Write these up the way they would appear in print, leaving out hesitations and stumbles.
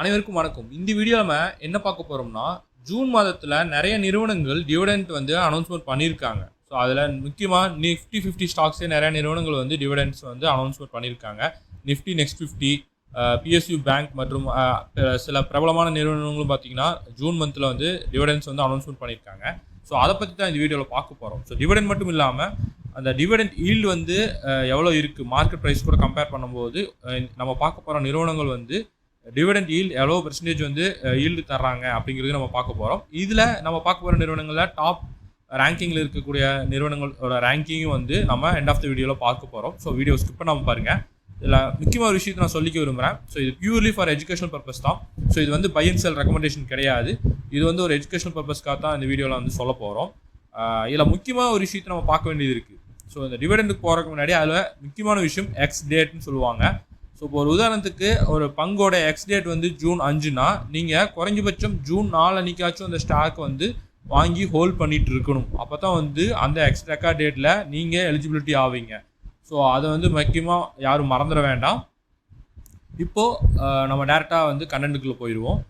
அனைவருக்கும் வணக்கம். இந்த வீடியோவில் நம்ம என்ன பார்க்க போகிறோம்னா, ஜூன் மாதத்தில் நிறைய நிறுவனங்கள் டிவிடெண்ட் வந்து அனௌன்ஸ்மெண்ட் பண்ணியிருக்காங்க. ஸோ அதில் முக்கியமாக நிஃப்டி 50 ஸ்டாக்ஸே நிறைய நிறுவனங்கள் வந்து டிவிடெண்ட்ஸ் வந்து அனௌன்ஸ்மெண்ட் பண்ணியிருக்காங்க. நிஃப்டி நெக்ஸ்ட் 50, பிஎஸ்யூ பேங்க் மற்றும் சில பிரபலமான நிறுவனங்களும் பார்த்தீங்கன்னா ஜூன் மந்தில் வந்து டிவிடெண்ட்ஸ் வந்து அனௌன்ஸ்மெண்ட் பண்ணியிருக்காங்க. ஸோ அதை பற்றி தான் இந்த வீடியோவில் பார்க்க போகிறோம். ஸோ டிவிடெண்ட் மட்டும் இல்லாமல் அந்த டிவிடெண்ட் ஈல்டு வந்து எவ்வளோ இருக்குது மார்க்கெட் ப்ரைஸ் கூட கம்பேர் பண்ணும்போது நம்ம பார்க்க போகிற நிறுவனங்கள் வந்து டிவிடெண்ட் ஈல்டு எவ்வளோ பெர்சன்டேஜ் வந்து ஈல்டு தர்றாங்க அப்படிங்கிறது நம்ம பார்க்க போகிறோம். இதில் நம்ம பார்க்க போகிற நிறுவனங்களில் டாப் ரேங்கிங்கில் இருக்கக்கூடிய நிறுவனங்களோட ரேங்கிங்கும் வந்து நம்ம எண்ட் ஆஃப் த வீடியோவில் பார்க்க போகிறோம். ஸோ வீடியோ ஸ்கிப் பண்ணாமல் பாருங்கள். இதில் முக்கியமான ஒரு விஷயத்தை நான் சொல்லிக்க விரும்புகிறேன். ஸோ இது பியூர்லி ஃபார் எஜுகேஷனல் பர்பஸ் தான். ஸோ இது வந்து பை அண்ட் செல் ரெக்கமெண்டேஷன் கிடையாது. இது வந்து ஒரு எஜுகேஷனல் பர்பஸ்க்காக தான் இந்த வீடியோவில் வந்து சொல்ல போகிறோம். இதில் முக்கியமான ஒரு விஷயத்தை நம்ம பார்க்க வேண்டியது இருக்குது. ஸோ இந்த டிவிடெண்டுக்கு போகிறதுக்கு முன்னாடி அதில் முக்கியமான விஷயம் எக்ஸ் டேட்னு சொல்லுவாங்க. ஸோ இப்போ ஒரு உதாரணத்துக்கு ஒரு பங்கோட எக்ஸ் டேட் வந்து ஜூன் 5னா நீங்கள் குறைஞ்சபட்சம் ஜூன் 4 அன்றைக்காச்சும் அந்த ஸ்டாக் வந்து வாங்கி ஹோல்ட் பண்ணிட்டு இருக்கணும். அப்போ தான் வந்து அந்த எக்ஸ் ரெக்கார்ட் டேட்டில் நீங்கள் எலிஜிபிலிட்டி ஆவீங்க. ஸோ அதை வந்து முக்கியமாக யாரும் மறந்துட வேண்டாம். இப்போது நம்ம டேரெக்டாக வந்து கண்டென்ட்டுக்குள்ளே போயிடுவோம்.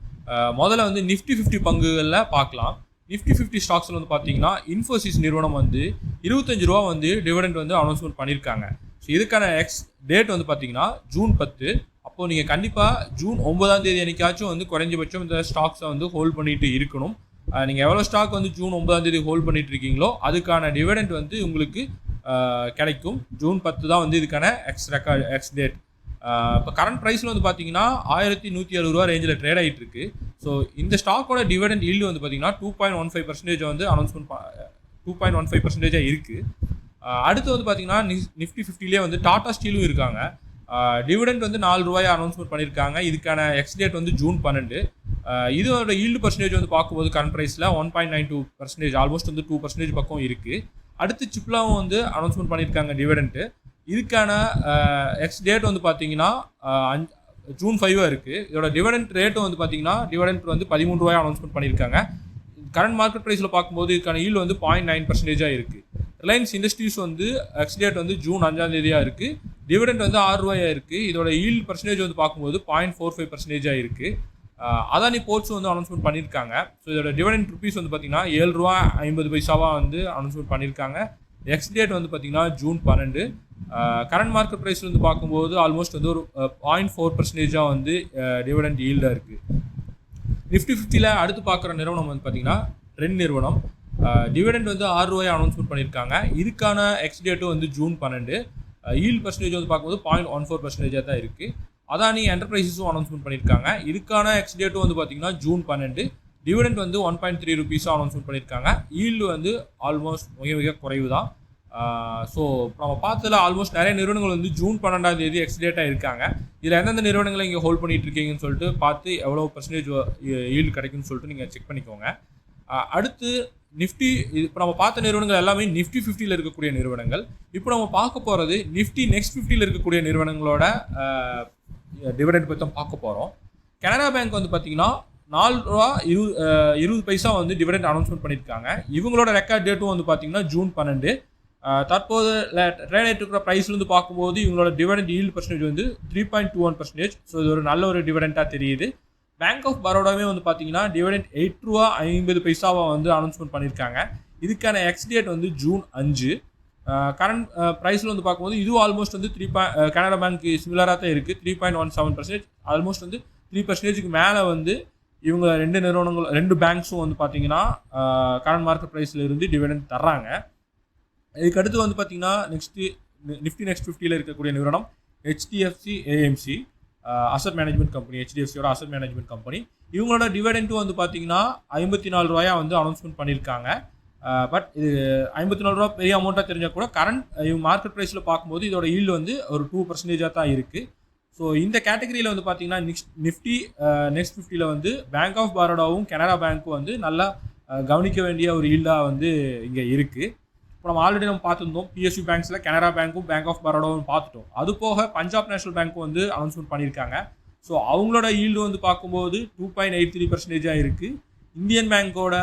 முதல்ல வந்து நிஃப்டி 50 பங்குகளில் பார்க்கலாம். நிஃப்டி 50 ஸ்டாக்ஸில் வந்து பார்த்தீங்கன்னா இன்ஃபோசிஸ் நிறுவனம் வந்து 25 ரூபா வந்து டிவிடெண்ட் வந்து அனௌன்ஸ்மெண்ட் பண்ணியிருக்காங்க. ஸோ இதுக்கான எக்ஸ் டேட் வந்து பார்த்தீங்கன்னா ஜூன் 10. அப்போது நீங்கள் கண்டிப்பாக ஜூன் 9ஆம் தேதி அன்றைக்காச்சும் வந்து குறைஞ்சபட்சம் இந்த ஸ்டாக்ஸை வந்து ஹோல்ட் பண்ணிட்டு இருக்கணும். நீங்கள் எவ்வளோ ஸ்டாக் வந்து ஜூன் 9ஆம் தேதி ஹோல்ட் பண்ணிட்டு இருக்கீங்களோ அதுக்கான டிவிடெண்ட் வந்து உங்களுக்கு கிடைக்கும். ஜூன் 10 தான் வந்து இதுக்கான எக்ஸ் டேட். இப்போ கரண்ட் ப்ரைஸில் வந்து பார்த்தீங்கன்னா 1170 ரூபா ரேஞ்சில் ட்ரேட் ஆகிட்டு இருக்கு. ஸோ இந்த ஸ்டாக்கோட டிவிடெண்ட் ஈல்டு வந்து பார்த்தீங்கன்னா 2.15% வந்து அனௌன்ஸ்மெண்ட் 2.15% இருக்குது. அடுத்து வந்து பார்த்தீங்கன்னா நிஃப்டி 50லேயே வந்து டாடா ஸ்டீலும் இருக்காங்க. டிவிடெண்ட் வந்து 4 ரூபாய் அனௌன்ஸ்மெண்ட் பண்ணியிருக்காங்க. இதுக்கான எக்ஸ் டேட் வந்து ஜூன் 12. இதோட ஈல்டு பர்சன்டேஜ் வந்து பார்க்கும்போது கரண்ட் ப்ரைஸில் 1.92%, ஆல்மோஸ்ட் வந்து 2% பக்கம் இருக்குது. அடுத்து சிப்லாவும் வந்து அனௌன்ஸ்மெண்ட் பண்ணியிருக்காங்க டிவிடெண்ட்டு. இதுக்கான எக்ஸ் டேட் வந்து பார்த்தீங்கன்னா ஜூன் 5 இருக்குது. இதோட டிவிடெண்ட் ரேட்டும் வந்து பார்த்தீங்கன்னா டிவிடெண்ட் வந்து 13 ரூபாய் அனௌன்ஸ்மெண்ட் பண்ணியிருக்காங்க. கரண்ட் மார்க்கெட் ப்ரைஸில் பார்க்கும்போது இதுக்கான ஈல்டு வந்து 0.9% இருக்குது. ரிலையன்ஸ் இண்டஸ்ட்ரீஸ் வந்து எக்ஸ் டேட் வந்து ஜூன் 5ஆம் தேதியாக இருக்குது. டிவிடெண்ட் வந்து 6 ரூபாயாக இருக்குது. இதோட ஈல்டு பர்சன்டேஜ் வந்து பார்க்கும்போது 0.45% இருக்குது. அதானி போர்ட்ஸ் வந்து அனௌன்ஸ்மெண்ட் பண்ணியிருக்காங்க. ஸோ இதோட டிவிடெண்ட் ருபீஸ் வந்து பார்த்தீங்கன்னா 7 ரூபா 50 பைசாவாக வந்து அனௌன்ஸ்மெண்ட் பண்ணியிருக்காங்க. எக்ஸ் டேட் வந்து பார்த்தீங்கன்னா ஜூன் 12. கரண்ட் மார்க்கெட் ப்ரைஸில் வந்து பார்க்கும்போது ஆல்மோஸ்ட் வந்து ஒரு 0.4% வந்து டிவிடெண்ட் ஈல்டாக இருக்குது. நிஃப்டி 50ல் அடுத்து பார்க்குற நிறுவனம் வந்து பார்த்தீங்கன்னா ட்ரெண்ட் நிறுவனம். டிவிடெண்ட் வந்து 6 ரூபாய் அனௌன்ஸ்மெண்ட் பண்ணியிருக்காங்க. இதுக்கான எக்ஸ் டேட்டும் வந்து ஜூன் 12. ஈல்டு பர்சன்டேஜ் வந்து பார்க்கும்போது 0.14% தான் இருக்குது. அதானி என்டர்பிரைஸஸும் அனௌன்ஸ்மெண்ட் பண்ணியிருக்காங்க. இதுக்கான எக்ஸ் டேட்டும் வந்து பார்த்தீங்கன்னா ஜூன் 12. டிவிடெண்ட் வந்து 1.3 ரூபீஸாக அனௌன்ஸ்மெண்ட் பண்ணியிருக்காங்க. ஈல்டு வந்து ஆல்மோஸ்ட் மிக மிக குறைவு தான். ஸோ நம்ம பார்த்ததில் ஆல்மோஸ்ட் நிறைய நிறுவனங்கள் வந்து ஜூன் 12ஆம் தேதி எக்ஸ் டேட்டாக இருக்காங்க. இதில் எந்தெந்த நிறுவனங்களை இங்கே ஹோல்ட் பண்ணிட்டு இருக்கீங்கன்னு சொல்லிட்டு பார்த்து எவ்வளோ பர்சன்டேஜ் ஈல்டு கிடைக்குன்னு சொல்லிட்டு நீங்கள் செக் பண்ணிக்கோங்க. அடுத்து நிஃப்டி, இப்போ நம்ம பார்த்த நிறுவனங்கள் எல்லாமே நிஃப்டி 50ல் இருக்கக்கூடிய நிறுவனங்கள். இப்போ நம்ம பார்க்க போகிறது நிஃப்டி நெக்ஸ்ட் 50ல் இருக்கக்கூடிய நிறுவனங்களோட டிவிடெண்ட் பற்றி தான் பார்க்க போகிறோம். கனரா பேங்க் வந்து பார்த்தீங்கன்னா 4 ரூபா 20 பைசா வந்து டிவிடெண்ட் அனௌன்ஸ்மெண்ட் பண்ணியிருக்காங்க. இவங்களோட ரெக்கார்ட் டேட்டும் வந்து பார்த்தீங்கன்னா ஜூன் 12. தற்போது ட்ரேட் ஆகிட்டு இருக்கிற ப்ரைஸ்லேருந்து பார்க்கும்போது இவங்களோட டிவிடெண்ட் ஈல்டு பர்சன்டேஜ் வந்து 3.21%. ஸோ இது ஒரு நல்ல ஒரு டிவிடெண்ட்டாக தெரியுது. பேங்க் ஆஃப் பரோடாவே வந்து பார்த்தீங்கன்னா டிவிடெண்ட் 8 ரூபா 50 பைசாவை வந்து அனௌன்ஸ்மெண்ட் பண்ணியிருக்காங்க. இதுக்கான எக்ஸ் டேட் வந்து ஜூன் 5. கரண்ட் ப்ரைஸில் வந்து பார்க்கும்போது இதுவும் ஆல்மோஸ்ட் வந்து கனரா பேங்க் சிமிலராக தான் இருக்குது. 3.17%, ஆல்மோஸ்ட் வந்து 3%க்கு மேலே வந்து இவங்க ரெண்டு பேங்க்ஸும் வந்து பார்த்தீங்கன்னா கரண்ட் மார்க்கெட் ப்ரைஸில் இருந்து டிவிடெண்ட் தர்றாங்க. இதுக்கடுத்து வந்து பார்த்தீங்கன்னா நிஃப்டி நெக்ஸ்ட் 50ல் இருக்கக்கூடிய நிறுவனம் HDFC AMC asset management company. ஹெச்டிஎஃப்சியோட அசட் மேனேஜ்மெண்ட் கம்பெனி. இவங்களோட டிவிடெண்ட்டும் வந்து பார்த்தீங்கன்னா 54 ரூபாயா வந்து அனௌன்ஸ்மெண்ட் பண்ணியிருக்காங்க. பட் இது 54 ரூபா பெரிய அமௌண்ட்டாக தெரிஞ்சால் கூட கரண்ட் இவங்க மார்க்கெட் ப்ரைஸில் பார்க்கும்போது இதோட ஈல்டு வந்து ஒரு 2% தான் இருக்குது. ஸோ இந்த கேட்டகரியில் வந்து பார்த்தீங்கன்னா நிஃப்டி நெக்ஸ்ட் 50ல் வந்து பேங்க் ஆஃப் பரோடாவும் கனரா பேங்க்கும் வந்து நல்லா கவனிக்க வேண்டிய ஒரு ஈல்டாக வந்து இங்கே இருக்குது. இப்போ நம்ம ஆல்ரெடி பார்த்துருந்தோம் பிஎஸ்யூ பேங்க்ஸில் கனரா பேங்க்கும் பேங்க் ஆஃப் பரோடாவும் பார்த்துட்டோம். அது போக பஞ்சாப் நேஷனல் பேங்க்கும் வந்து அனௌன்ஸ்மெண்ட் பண்ணியிருக்காங்க. ஸோ அவங்களோட ஈல்டு வந்து பார்க்கும்போது 2.83% இருக்குது. இந்தியன் பேங்க்கோட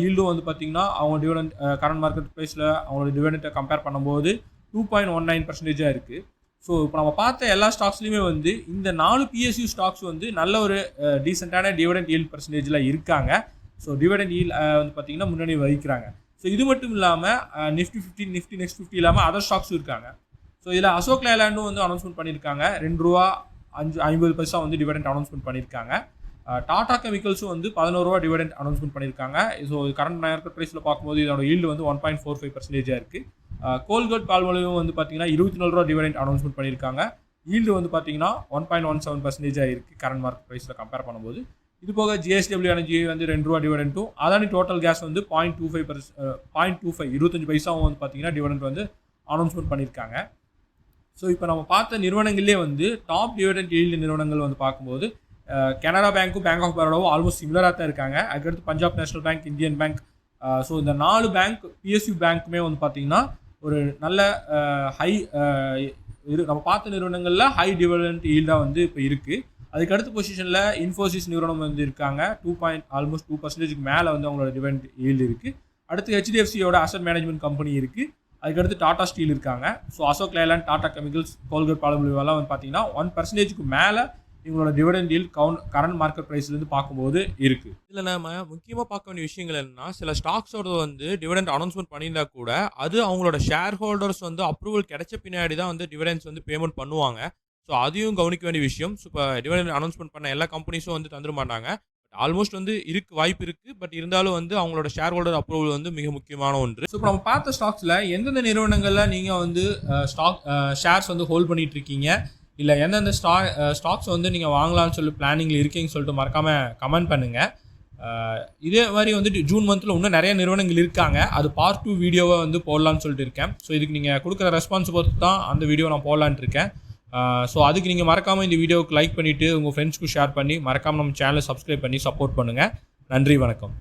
ஈல்டும் வந்து பார்த்தீங்கன்னா அவங்க டிவிடெண்ட் கரண்ட் மார்க்கெட் ப்ரைஸில் அவங்களோட டிவிடெண்ட்டை கம்பேர் பண்ணும்போது 2.19% இருக்குது. ஸோ இப்போ நம்ம பார்த்த எல்லா ஸ்டாக்ஸ்லையுமே வந்து இந்த 4 PSU ஸ்டாக்ஸ் வந்து நல்ல ஒரு டீசெண்டான டிவிடெண்ட் ஈல்ட் பர்சன்டேஜில் இருக்காங்க. ஸோ டிவிடெண்ட் ஈல்ட் வந்து பார்த்தீங்கன்னா முன்னணி வகிக்கிறாங்க. ஸோ இது மட்டும் இல்லாமல் நிஃப்டி 50 நிஃப்டி நெக்ஸ்ட் 50 இல்லாமல் அதர் ஸ்டாக்ஸும் இருக்காங்க. ஸோ இதில் அசோக் லேலாண்டும் வந்து அனௌன்ஸ்மெண்ட் பண்ணியிருக்காங்க. ₹2.50 வந்து டிவிடெண்ட் அனௌன்ஸ்மெண்ட் பண்ணியிருக்காங்க. டாடா கெமிக்கல்ஸும் வந்து ₹11 டிவிடெண்ட் அனௌன்ஸ்மெண்ட் பண்ணியிருக்காங்க. ஸோ கரண்ட் மார்க்கெட் ப்ரைஸில் பார்க்கும்போது இதோட ஈல்டு வந்து 1.45% இருக்குது. கோல்கேட் பால்மொழிவும் வந்து பார்த்தீங்கன்னா ₹24 டிவிடெண்ட் அனௌன்ஸ்மெண்ட் பண்ணியிருக்காங்க. ஈல்டு வந்து பார்த்தீங்கன்னா 1.17% இருக்குது கரண்ட் மார்க்கெட் ப்ரைஸில் கம்பேர் பண்ணும்போது. இது போக ஜிஎஸ்டபிள்யூ எனர்ஜி வந்து ₹2 டிவிடெண்ட்டும், அதானி டோட்டல் கேஸ் வந்து 0.25 25 பைசாவும் வந்து பார்த்தீங்கன்னா டிவிடெண்ட் வந்து அனௌன்ஸ்மெண்ட் பண்ணியிருக்காங்க. ஸோ இப்போ நம்ம பார்த்த நிறுவனங்கள்லேயே வந்து டாப் டிவிடெண்ட் ஈல்டு நிறுவனங்கள் வந்து பார்க்கும்போது கனரா பேங்க்கும் பேங்க் ஆஃப் பரோடாவும் ஆல்மோஸ்ட் சிமிலராக தான் இருக்காங்க. அதுக்கடுத்து Punjab national bank, Indian bank. So இந்த 4 பேங்க் PSU பேங்க்குமே வந்து பார்த்தீங்கன்னா ஒரு நல்ல நம்ம பார்த்த நிறுவனங்களில் ஹை டிவிடெண்ட் ஈல்டாக வந்து இப்போ இருக்குது. அதுக்கடுத்த பொசிஷனில் இன்ஃபோசிஸ் நிறுவனம் வந்து இருக்காங்க. ஆல்மோஸ்ட் 2% மேலே வந்து அவங்களோட டிவிடெண்ட் ஈல்டு இருக்குது. அடுத்து HDFCயோட அசட் மேனேஜ்மெண்ட் கம்பெனி இருக்குது. அதுக்கடுத்து டாடா ஸ்டீல் இருக்காங்க. So Ashok Leyland, Tata Chemicals, Colgate பால்மொழிவெல்லாம் வந்து பார்த்தீங்கன்னா 1%க்கு மேலே இவங்களோட டிவிடெண்ட் ஈல்ட் கரண்ட் மார்க்கெட் ப்ரைஸ்லேருந்து பார்க்கும்போது இருக்குது. இதில் நம்ம முக்கியமாக பார்க்க வேண்டிய விஷயங்கள் என்னன்னா, சில ஸ்டாக்ஸோட வந்து டிவிடெண்ட் அனௌன்ஸ்மெண்ட் பண்ணியிருந்தா கூட அது அவங்களோட ஷேர் ஹோல்டர்ஸ் வந்து அப்ரூவல் கிடைச்ச பின்னாடி தான் வந்து டிவிடெண்ட்ஸ் வந்து பேமெண்ட் பண்ணுவாங்க. ஸோ அதையும் கவனிக்க வேண்டிய விஷயம். ஸோ இப்போ டிவிடெண்ட் அனௌன்ஸ்மெண்ட் பண்ண எல்லா கம்பெனிஸும் வந்து தந்துட மாட்டாங்க. ஆல்மோஸ்ட் வந்து வாய்ப்பு இருக்குது. பட் இருந்தாலும் வந்து அவங்களோட ஷேர் ஹோல்டர் அப்ரூவல் வந்து மிக முக்கியமான ஒன்று. ஸோ இப்போ நம்ம பார்த்த ஸ்டாக்ஸில் எந்தெந்த நிறுவனங்களில் நீங்கள் வந்து ஷேர்ஸ் வந்து ஹோல்ட் பண்ணிட்டு இருக்கீங்க, இல்லை எந்தெந்த ஸ்டாக்ஸ் வந்து நீங்கள் வாங்கலாம்னு சொல்லி பிளானிங்கில் இருக்கீங்கன்னு சொல்லிட்டு மறக்காமல் கமெண்ட் பண்ணுங்கள். இதே மாதிரி வந்து ஜூன் மந்தில் இன்னும் நிறைய நிறுவனங்கள் இருக்காங்க. அது பார்ட் 2 வீடியோவை வந்து போடலான்னு சொல்லிட்டு இருக்கேன். ஸோ இதுக்கு நீங்கள் கொடுக்குற ரெஸ்பான்ஸ் பொறுத்து தான் அந்த வீடியோ நான் போடலான்ட்டு இருக்கேன். ஸோ அதுக்கு நீங்கள் மறக்காமல் இந்த வீடியோவுக்கு லைக் பண்ணிவிட்டு உங்கள் ஃப்ரெண்ட்ஸ்க்கு ஷேர் பண்ணி மறக்காமல் நம்ம சேனலை சப்ஸ்கிரைப் பண்ணி சப்போர்ட் பண்ணுங்கள். நன்றி, வணக்கம்.